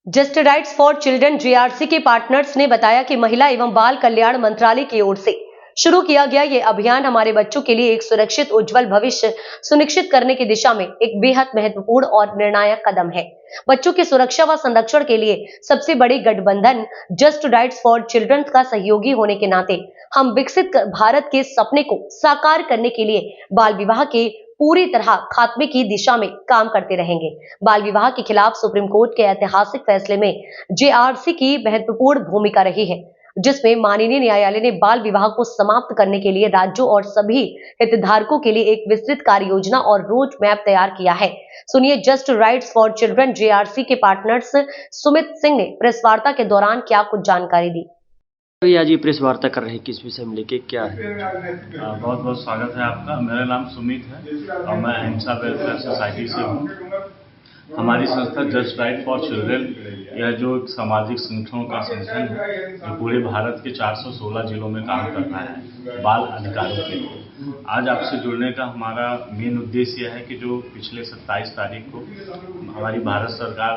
Just rights for children JRC के partners ने बताया कि महिला एवं बाल कल्याण मंत्रालय की ओर से शुरू किया गया ये अभियान हमारे बच्चों के लिए एक सुरक्षित उज्जवल भविष्य सुनिश्चित करने की दिशा में एक बेहद महत्वपूर्ण और निर्णायक कदम है। बच्चों की सुरक्षा व संरक्षण के लिए सबसे बड़ी गठबंधन जस्ट राइट्स फॉर चिल्ड्रन का सहयोगी होने के नाते हम विकसित भारत के सपने को साकार करने के लिए बाल विवाह के पूरी तरह खात्मे की दिशा में काम करते रहेंगे। बाल विवाह के खिलाफ सुप्रीम कोर्ट के ऐतिहासिक फैसले में जेआरसी की महत्वपूर्ण भूमिका रही है, जिसमें माननीय न्यायालय ने बाल विवाह को समाप्त करने के लिए राज्यों और सभी हितधारकों के लिए एक विस्तृत कार्य योजना और रोड मैप तैयार किया है। सुनिए just rights for children JRC के पार्टनर्स सुमित सिंह ने प्रेस वार्ता के दौरान क्या कुछ जानकारी दी। आज ये प्रेस वार्ता कर रहे हैं, किस विषय में लेके क्या है? बहुत बहुत स्वागत है आपका। मेरा नाम सुमित है और मैं अहिंसा वेलफेयर सोसाइटी से हूँ। हमारी संस्था जस्ट राइट फॉर चिल्ड्रन, यह जो एक सामाजिक संगठनों का संगठन है जो पूरे भारत के 416 जिलों में काम कर रहा है बाल अधिकारों के लिए। आज आपसे जुड़ने का हमारा मेन उद्देश्य यह है कि जो पिछले 27 तारीख को हमारी भारत सरकार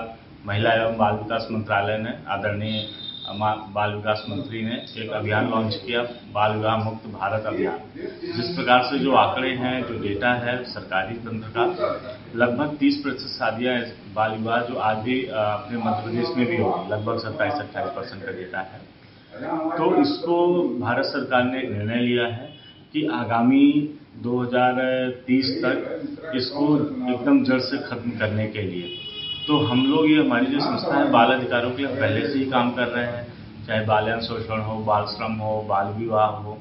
महिला एवं बाल विकास मंत्रालय ने आदरणीय बाल विकास मंत्री ने एक अभियान लॉन्च किया, बाल विवाह मुक्त भारत अभियान। जिस प्रकार से जो आंकड़े हैं, जो डेटा है सरकारी तंत्र का, लगभग 30% शादियाँ बाल विवाह जो आज भी अपने मध्य प्रदेश में भी होगी, लगभग 27-28% का डेटा है। तो इसको भारत सरकार ने एक निर्णय लिया है कि आगामी 2030 तक इसको एकदम जड़ से खत्म करने के लिए तो हम लोग, ये हमारी जो संस्था है बाल अधिकारों के लिए पहले से ही काम कर रहे हैं, चाहे बाल यौन शोषण हो, बाल श्रम हो, बाल विवाह हो,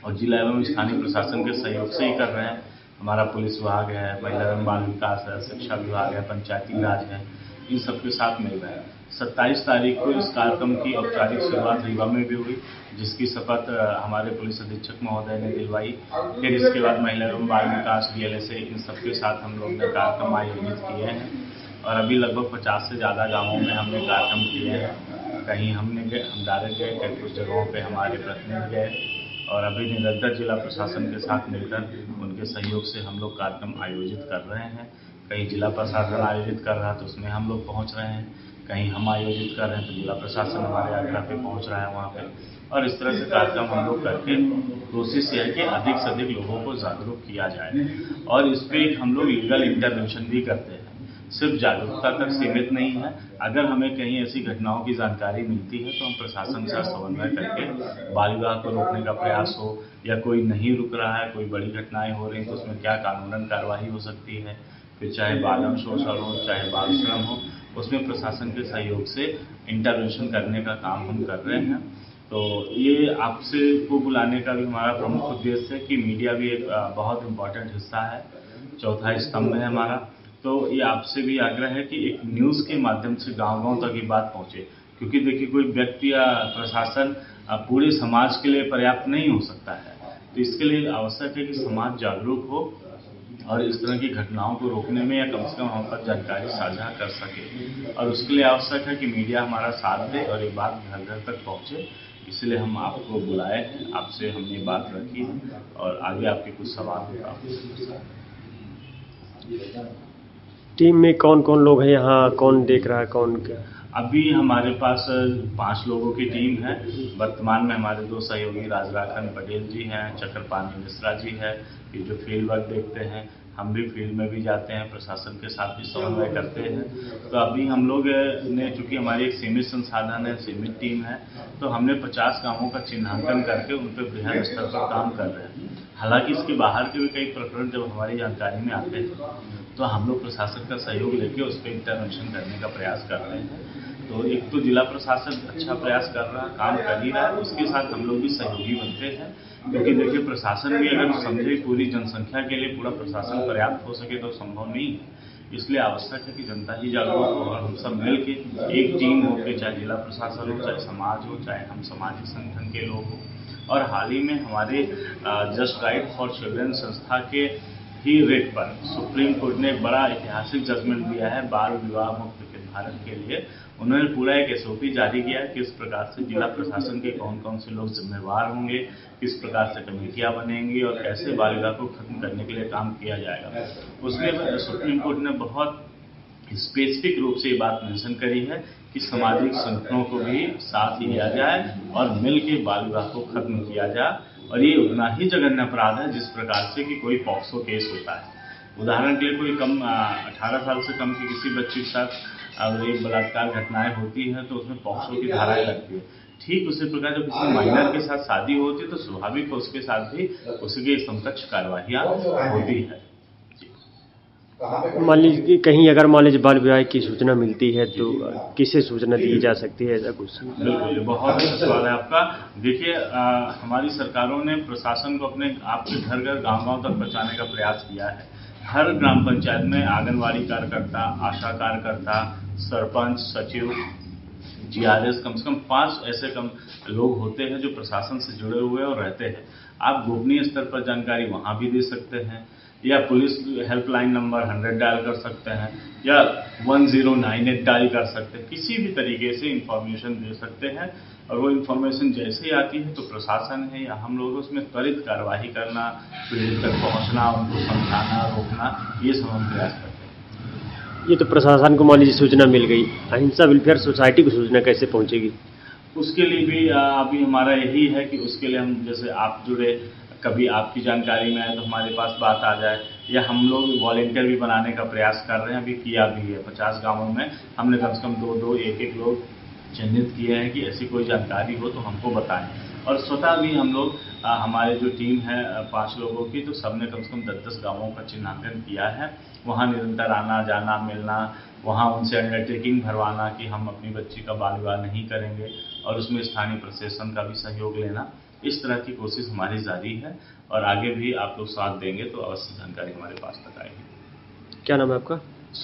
और जिला एवं स्थानीय प्रशासन के सहयोग से ही कर रहे हैं। हमारा पुलिस विभाग है, महिला एवं बाल विकास है, शिक्षा विभाग है, पंचायती राज है, इन सबके साथ मिल रहे हैं। 27 तारीख को इस कार्यक्रम की औपचारिक शुरुआत रीवा में भी हुई, जिसकी शपथ हमारे पुलिस अधीक्षक महोदय ने दिलवाई। फिर इसके बाद महिला एवं बाल विकास, डीएलएसए, इन सबके साथ हम लोग ने कार्यक्रम आयोजित किए हैं और अभी लगभग 50 से ज़्यादा गांवों में हमने कार्यक्रम किए हैं। कहीं हम डायरेक्ट गए, कई कुछ जगहों पे हमारे प्रतिनिधि गए और अभी निरंतर जिला प्रशासन के साथ मिलकर उनके सहयोग से हम लोग कार्यक्रम आयोजित कर रहे हैं। कहीं जिला प्रशासन आयोजित कर रहा है तो उसमें हम लोग पहुँच रहे हैं, कहीं हम आयोजित कर रहे हैं तो जिला प्रशासन हमारे आग्रह पे पहुँच रहा है वहाँ पे, और इस तरह से कार्यक्रम हम लोग करके कोशिश ये है कि अधिक से अधिक लोगों को जागरूक किया जाए। और इस पर हम लोग लीगल इंटरवेंशन भी करते हैं, सिर्फ जागरूकता तक सीमित नहीं है। अगर हमें कहीं ऐसी घटनाओं की जानकारी मिलती है तो हम प्रशासन से समन्वय करके बाल विवाह को रोकने का प्रयास हो, या कोई नहीं रुक रहा है, कोई बड़ी घटनाएं हो रही तो उसमें क्या कानूनन कार्रवाई हो सकती है, फिर चाहे बाल यौन शोषण हो, चाहे बाल श्रम हो, उसमें प्रशासन के सहयोग से इंटरवेंशन करने का काम हम कर रहे हैं। तो ये आपसे को बुलाने का भी हमारा प्रमुख उद्देश्य है कि मीडिया भी एक बहुत इम्पोर्टेंट हिस्सा है, चौथा स्तंभ है हमारा। तो ये आपसे भी आग्रह है कि एक न्यूज़ के माध्यम से गांव-गांव तक ये बात पहुंचे, क्योंकि देखिए कोई व्यक्ति या प्रशासन पूरे समाज के लिए पर्याप्त नहीं हो सकता है। तो इसके लिए आवश्यक है कि समाज जागरूक हो और इस तरह की घटनाओं को रोकने में या कम से कम हम पर जानकारी साझा कर सके, और उसके लिए आवश्यक है कि मीडिया हमारा साथ दे और ये बात घर घर तक पहुँचे। इसलिए हम आपको बुलाए हैं, आपसे हमने बात रखी है और आगे आपके कुछ सवाल होगा। टीम में कौन कौन लोग हैं यहाँ, कौन देख रहा है, कौन क्या? अभी हमारे पास 5 लोगों की टीम है। वर्तमान में हमारे 2 सहयोगी राजराखन पटेल जी हैं, चक्रपाणी मिश्रा जी है, ये जो फील्ड वर्क देखते हैं। हम भी फील्ड में भी जाते हैं, प्रशासन के साथ भी समन्वय करते हैं। तो अभी हम लोग ने, चूँकि हमारी एक सीमित संसाधन है, सीमित टीम है, तो हमने 50 गाँवों का चिन्हांकन करके उन पर बृहद स्तर पर काम कर रहे हैं। हालांकि इसके बाहर के भी कई प्रकरण जब हमारी जानकारी में आते हैं तो हम लोग प्रशासन का सहयोग लेके उस पर इंटरवेंशन करने का प्रयास कर रहे हैं। तो एक तो जिला प्रशासन अच्छा प्रयास कर रहा है, काम कर ही रहा है, उसके साथ हम लोग भी सहयोगी बनते हैं, क्योंकि देखिए प्रशासन भी अगर समझे पूरी जनसंख्या के लिए पूरा प्रशासन पर्याप्त हो सके तो संभव नहीं है। इसलिए आवश्यक है कि जनता ही जागरूक हो और हम सब मिल के एक टीम हो के, चाहे जिला प्रशासन हो, चाहे समाज हो, चाहे हम सामाजिक संगठन के लोग हों। और हाल ही में हमारे जस्ट राइट फॉर चिल्ड्रन संस्था के ही रेट पर सुप्रीम कोर्ट ने एक बड़ा ऐतिहासिक जजमेंट दिया है बाल विवाह मुक्त के भारत के लिए। उन्होंने पूरा एक एसओपी जारी किया है, किस प्रकार से जिला प्रशासन के कौन कौन से लोग जिम्मेवार होंगे, किस प्रकार से कमेटियां बनेंगी और कैसे बाल विवाह को खत्म करने के लिए काम किया जाएगा। उसमें सुप्रीम कोर्ट ने बहुत स्पेसिफिक रूप से ये बात मेंशन करी है कि सामाजिक संगठनों को भी साथ लिया जाए और मिल के बाल विवाह को खत्म किया जाए। और ये उतना ही जघन्य अपराध है जिस प्रकार से कि कोई पॉक्सो केस होता है। उदाहरण के लिए कोई 18 साल से कम की किसी बच्ची के साथ रेप बलात्कार घटनाएं होती हैं तो उसमें पॉक्सो की धाराएं लगती है। ठीक उसी प्रकार जब किसी माइनर के साथ शादी होती है तो स्वाभाविक है उसके साथ भी उसके समकक्ष कार्यवाहियां होती है। मान लीजिए कि कहीं अगर मान लीजिए बाल विवाह की सूचना मिलती है तो किसे सूचना दी जा सकती है, ऐसा कुछ? बिल्कुल, बहुत अच्छा सवाल है आपका। देखिए, हमारी सरकारों ने प्रशासन को अपने आपके घर घर गांव-गांव तक पहुंचाने का प्रयास किया है। हर ग्राम पंचायत में आंगनवाड़ी कार्यकर्ता, आशा कार्यकर्ता, सरपंच, सचिव, GRS कम से कम 5 ऐसे लोग होते हैं जो प्रशासन से जुड़े हुए और रहते हैं। आप गोपनीय स्तर पर जानकारी वहां भी दे सकते हैं या पुलिस हेल्पलाइन नंबर 100 डायल कर सकते हैं या 1098 डायल कर सकते हैं। किसी भी तरीके से इंफॉर्मेशन दे सकते हैं और वो इंफॉर्मेशन जैसे ही आती है तो प्रशासन है या हम लोग उसमें त्वरित कार्रवाई करना, पीड़ित तक पहुंचना, उनको समझाना, रोकना, ये सब हम प्रयास करते हैं। ये तो प्रशासन को मान लीजिए सूचना मिल गई, अहिंसा वेलफेयर सोसाइटी को सूचना कैसे पहुंचेगी? उसके लिए भी अभी हमारा यही है कि उसके लिए हम, जैसे आप जुड़े, कभी आपकी जानकारी में आए तो हमारे पास बात आ जाए, या हम लोग वॉलेंटियर भी बनाने का प्रयास कर रहे हैं, अभी किया भी है। 50 गांवों में हमने कम से कम 2-2, 1-1 लोग चिन्हित किए हैं कि ऐसी कोई जानकारी हो तो हमको बताएं। और स्वतः भी हम लोग, हमारे जो टीम है 5 लोगों की, तो सबने कम से कम 10-10 गांवों का चिन्हांकन किया है। वहाँ निरंतर आना जाना, मिलना, वहाँ उनसे अंडरटेकिंग भरवाना कि हम अपनी बच्ची का बाल विवाह नहीं करेंगे और उसमें स्थानीय प्रशासन का भी सहयोग लेना। इस तरह की कोशिश हमारी जारी है और आगे भी आप लोग साथ देंगे तो अवश्य जानकारी हमारे पास तक आएगी। क्या नाम है आपका?